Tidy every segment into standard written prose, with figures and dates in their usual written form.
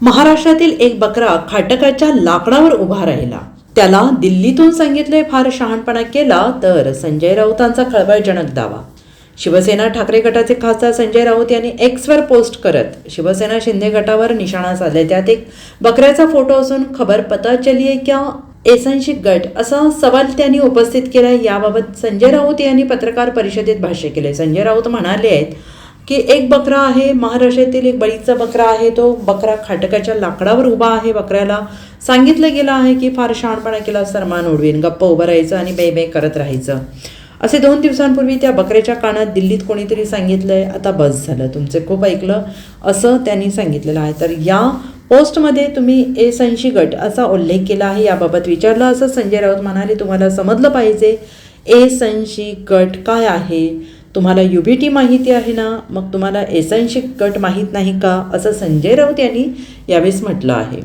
महाराष्ट्रातील एक बकरा खाटकाच्या लाकडावर उभा राहिला. त्याला दिल्लीतून सांगितले फार शहाणपणा केला तर संजय राऊतांचा खळबळजनक दावा. शिवसेना ठाकरे गटाचे खासदार संजय राऊत यांनी एक्सवर पोस्ट करत शिवसेना शिंदे गटावर निशाणा साधले. त्यात एक बकऱ्याचा फोटो असून खबर पता चली है क्या एसनशी गट असा सवाल त्यांनी उपस्थित केला. याबाबत संजय राऊत यांनी पत्रकार परिषदेत भाष्य केले. संजय राऊत म्हणाले आहेत की एक बकरा आहे, महाराष्ट्रातील एक बळीचा बकरा आहे. तो बकरा खाटकाच्या लाकडावर उभा आहे. बकऱ्याला सांगितलं गेलं आहे की फार शहाणपणा केला सरमान उडवीन, गप्प उभं राहायचं आणि बे बे करत राहायचं. असे 2 दिवसांपूर्वी त्या बकऱ्याच्या कानात दिल्लीत कोणीतरी सांगितलंय आता बस झालं, तुमचे खूप ऐकलं असं त्यांनी सांगितलेलं आहे. तर या पोस्टमध्ये तुम्ही एसनशी गट असा उल्लेख केला आहे. याबाबत विचारलं असं संजय राऊत म्हणाले, तुम्हाला समजलं पाहिजे एसनशी गट काय आहे. तुम्हाला युबीटी माहिती आहे ना, मग तुम्हाला एसनशी गट माहीत नाही का, असं संजय राऊत यांनी यावेळेस म्हटलं आहे.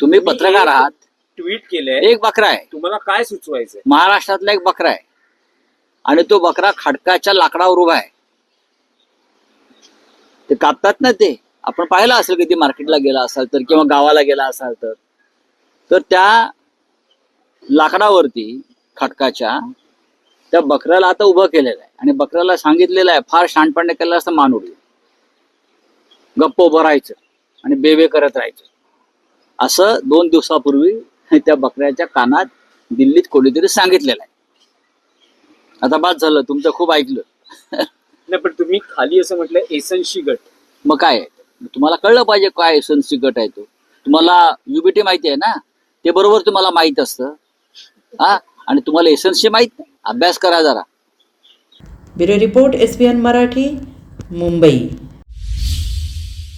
तुम्ही पत्रकार आहात, ट्विट केले, एक बकरा आहे, तुम्हाला काय सुचवायचंय? महाराष्ट्रातला एक बकरा आहे आणि तो बकरा खडकाच्या लाकडावर उभा आहे. ते कापतात ना, ते आपण पाहिलं असेल कधी मार्केटला गेला असाल तर किंवा गावाला गेला असाल तर त्या लाकडावरती खडकाच्या त्या बकऱ्याला आता उभं केलेलं आहे आणि बकऱ्याला सांगितलेलं आहे फार शहाणपणे केलं असतं मान उडवी, गप्प उभं राहायचं आणि बेबे करत राहायचं. असं 2 दिवसापूर्वी त्या बकऱ्याच्या कानात दिल्लीत कोणीतरी सांगितलेलं आहे. आता बाद झालं, तुमचं खूप ऐकलं. नाही, पण तुम्ही खाली असं म्हटलं एसनशी गट, मग काय आहे? तुम्हाला कळलं पाहिजे काय एसनशी गट आहे तो. तुम्हाला युबीटी माहिती आहे ना, ते बरोबर तुम्हाला माहित असतं. हा, आणि तुम्हाला एसनशी माहित नाही, अभ्यास करा जरा. Bureau report, SBN Marathi, Mumbai.